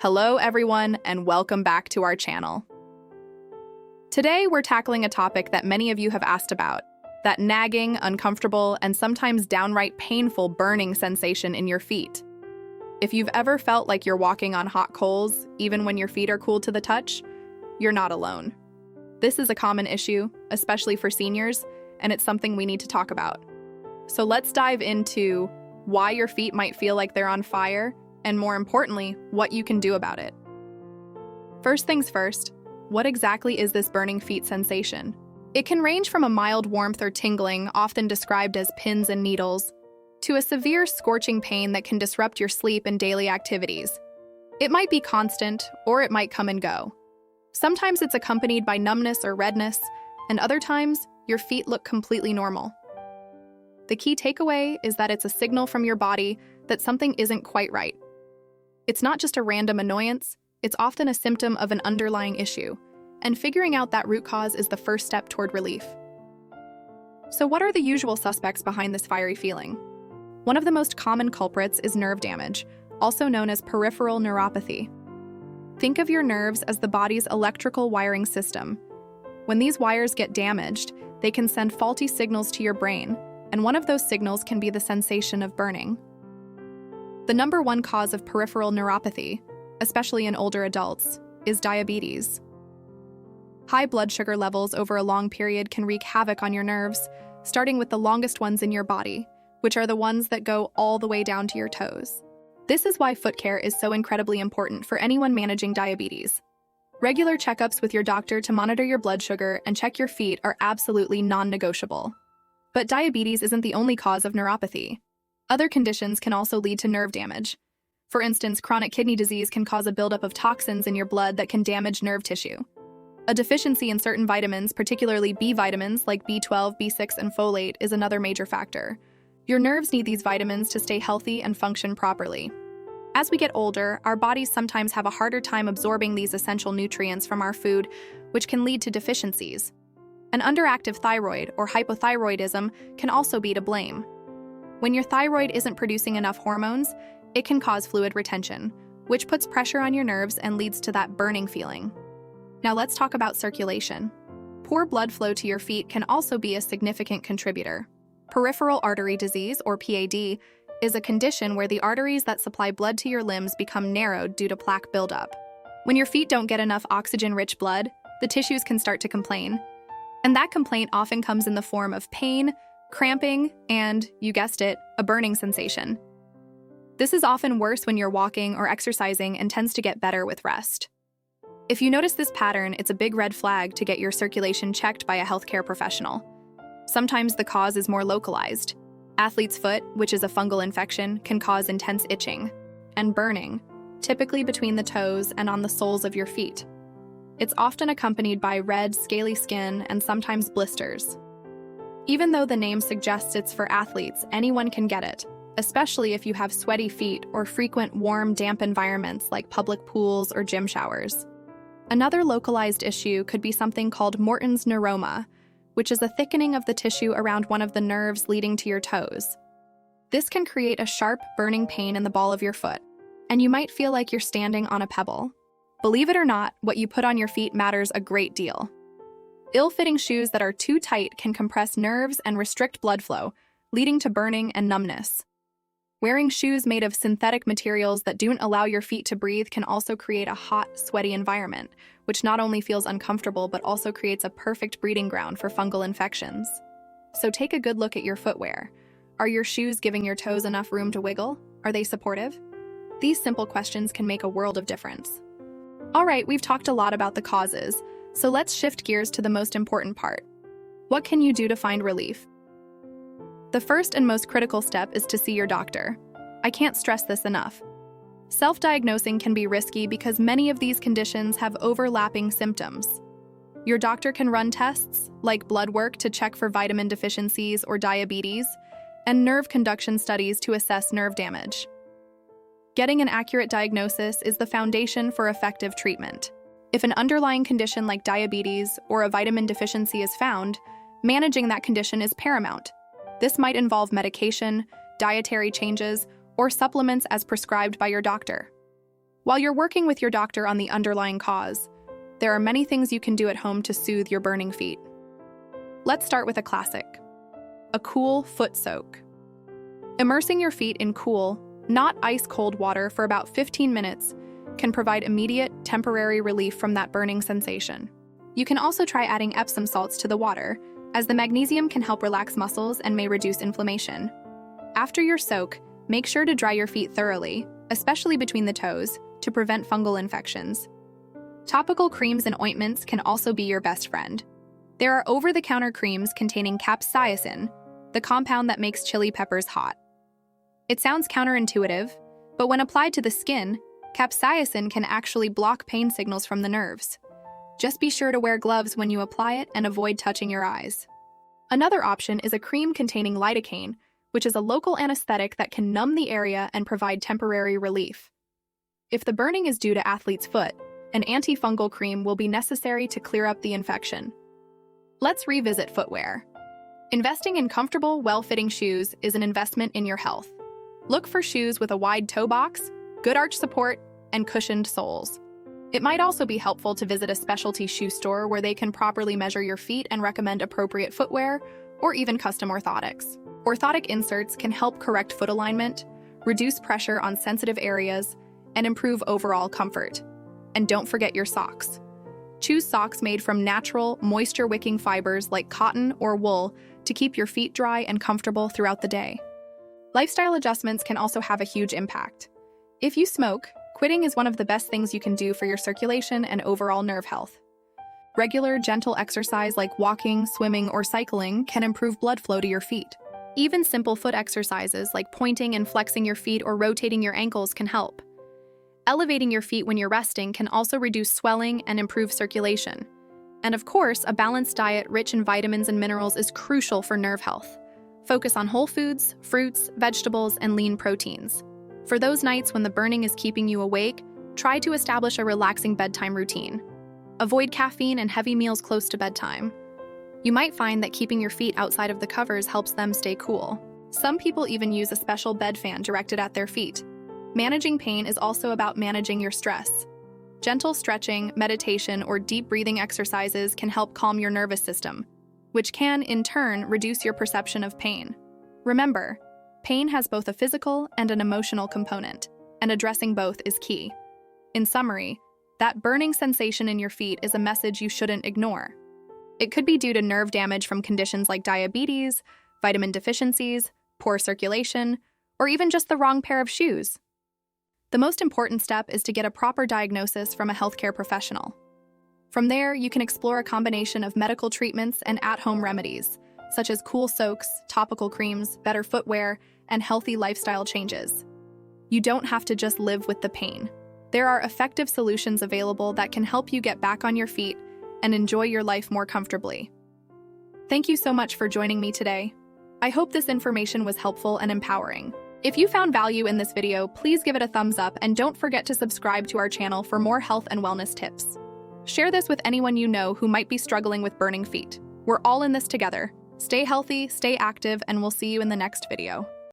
Hello everyone, and welcome back to our channel. Today we're tackling a topic that many of you have asked about, that nagging, uncomfortable, and sometimes downright painful burning sensation in your feet. If you've ever felt like you're walking on hot coals, even when your feet are cool to the touch, you're not alone. This is a common issue, especially for seniors, and it's something we need to talk about. So let's dive into why your feet might feel like they're on fire, and more importantly, what you can do about it. First things first, what exactly is this burning feet sensation? It can range from a mild warmth or tingling, often described as pins and needles, to a severe scorching pain that can disrupt your sleep and daily activities. It might be constant, or it might come and go. Sometimes it's accompanied by numbness or redness, and other times, your feet look completely normal. The key takeaway is that it's a signal from your body that something isn't quite right. It's not just a random annoyance, it's often a symptom of an underlying issue, and figuring out that root cause is the first step toward relief. So what are the usual suspects behind this fiery feeling? One of the most common culprits is nerve damage, also known as peripheral neuropathy. Think of your nerves as the body's electrical wiring system. When these wires get damaged, they can send faulty signals to your brain, and one of those signals can be the sensation of burning. The number one cause of peripheral neuropathy, especially in older adults, is diabetes. High blood sugar levels over a long period can wreak havoc on your nerves, starting with the longest ones in your body, which are the ones that go all the way down to your toes. This is why foot care is so incredibly important for anyone managing diabetes. Regular checkups with your doctor to monitor your blood sugar and check your feet are absolutely non-negotiable. But diabetes isn't the only cause of neuropathy. Other conditions can also lead to nerve damage. For instance, chronic kidney disease can cause a buildup of toxins in your blood that can damage nerve tissue. A deficiency in certain vitamins, particularly B vitamins like B12, B6, and folate, is another major factor. Your nerves need these vitamins to stay healthy and function properly. As we get older, our bodies sometimes have a harder time absorbing these essential nutrients from our food, which can lead to deficiencies. An underactive thyroid, or hypothyroidism, can also be to blame. When your thyroid isn't producing enough hormones, it can cause fluid retention, which puts pressure on your nerves and leads to that burning feeling. Now let's talk about circulation. Poor blood flow to your feet can also be a significant contributor. Peripheral artery disease, or PAD, is a condition where the arteries that supply blood to your limbs become narrowed due to plaque buildup. When your feet don't get enough oxygen-rich blood, the tissues can start to complain. And that complaint often comes in the form of pain, cramping, and, you guessed it, a burning sensation. This is often worse when you're walking or exercising and tends to get better with rest. If you notice this pattern, it's a big red flag to get your circulation checked by a healthcare professional. Sometimes the cause is more localized. Athlete's foot, which is a fungal infection, can cause intense itching and burning, typically between the toes and on the soles of your feet. It's often accompanied by red, scaly skin and sometimes blisters. Even though the name suggests it's for athletes, anyone can get it, especially if you have sweaty feet or frequent warm, damp environments like public pools or gym showers. Another localized issue could be something called Morton's neuroma, which is a thickening of the tissue around one of the nerves leading to your toes. This can create a sharp, burning pain in the ball of your foot, and you might feel like you're standing on a pebble. Believe it or not, what you put on your feet matters a great deal. Ill-fitting shoes that are too tight can compress nerves and restrict blood flow, leading to burning and numbness. Wearing shoes made of synthetic materials that don't allow your feet to breathe can also create a hot, sweaty environment, which not only feels uncomfortable but also creates a perfect breeding ground for fungal infections. So take a good look at your footwear. Are your shoes giving your toes enough room to wiggle? Are they supportive? These simple questions can make a world of difference. All right, we've talked a lot about the causes, so let's shift gears to the most important part. What can you do to find relief? The first and most critical step is to see your doctor. I can't stress this enough. Self-diagnosing can be risky because many of these conditions have overlapping symptoms. Your doctor can run tests, like blood work to check for vitamin deficiencies or diabetes, and nerve conduction studies to assess nerve damage. Getting an accurate diagnosis is the foundation for effective treatment. If an underlying condition like diabetes or a vitamin deficiency is found, managing that condition is paramount. This might involve medication, dietary changes, or supplements as prescribed by your doctor. While you're working with your doctor on the underlying cause, there are many things you can do at home to soothe your burning feet. Let's start with a classic: a cool foot soak. Immersing your feet in cool, not ice-cold water for about 15 minutes can provide immediate, temporary relief from that burning sensation. You can also try adding Epsom salts to the water, as the magnesium can help relax muscles and may reduce inflammation. After your soak, make sure to dry your feet thoroughly, especially between the toes, to prevent fungal infections. Topical creams and ointments can also be your best friend. There are over-the-counter creams containing capsaicin, the compound that makes chili peppers hot. It sounds counterintuitive, but when applied to the skin, capsaicin can actually block pain signals from the nerves. Just be sure to wear gloves when you apply it and avoid touching your eyes. Another option is a cream containing lidocaine, which is a local anesthetic that can numb the area and provide temporary relief. If the burning is due to athlete's foot, an antifungal cream will be necessary to clear up the infection. Let's revisit footwear. Investing in comfortable, well-fitting shoes is an investment in your health. Look for shoes with a wide toe box, good arch support, and cushioned soles. It might also be helpful to visit a specialty shoe store where they can properly measure your feet and recommend appropriate footwear, or even custom orthotics. Orthotic inserts can help correct foot alignment, reduce pressure on sensitive areas, and improve overall comfort. And don't forget your socks. Choose socks made from natural, moisture-wicking fibers like cotton or wool to keep your feet dry and comfortable throughout the day. Lifestyle adjustments can also have a huge impact. If you smoke, quitting is one of the best things you can do for your circulation and overall nerve health. Regular, gentle exercise like walking, swimming, or cycling can improve blood flow to your feet. Even simple foot exercises like pointing and flexing your feet or rotating your ankles can help. Elevating your feet when you're resting can also reduce swelling and improve circulation. And of course, a balanced diet rich in vitamins and minerals is crucial for nerve health. Focus on whole foods, fruits, vegetables, and lean proteins. For those nights when the burning is keeping you awake, try to establish a relaxing bedtime routine. Avoid caffeine and heavy meals close to bedtime. You might find that keeping your feet outside of the covers helps them stay cool. Some people even use a special bed fan directed at their feet. Managing pain is also about managing your stress. Gentle stretching, meditation, or deep breathing exercises can help calm your nervous system, which can, in turn, reduce your perception of pain. Remember, pain has both a physical and an emotional component, and addressing both is key. In summary, that burning sensation in your feet is a message you shouldn't ignore. It could be due to nerve damage from conditions like diabetes, vitamin deficiencies, poor circulation, or even just the wrong pair of shoes. The most important step is to get a proper diagnosis from a healthcare professional. From there, you can explore a combination of medical treatments and at-home remedies, such as cool soaks, topical creams, better footwear, and healthy lifestyle changes. You don't have to just live with the pain. There are effective solutions available that can help you get back on your feet and enjoy your life more comfortably. Thank you so much for joining me today. I hope this information was helpful and empowering. If you found value in this video, please give it a thumbs up and don't forget to subscribe to our channel for more health and wellness tips. Share this with anyone you know who might be struggling with burning feet. We're all in this together. Stay healthy, stay active, and we'll see you in the next video.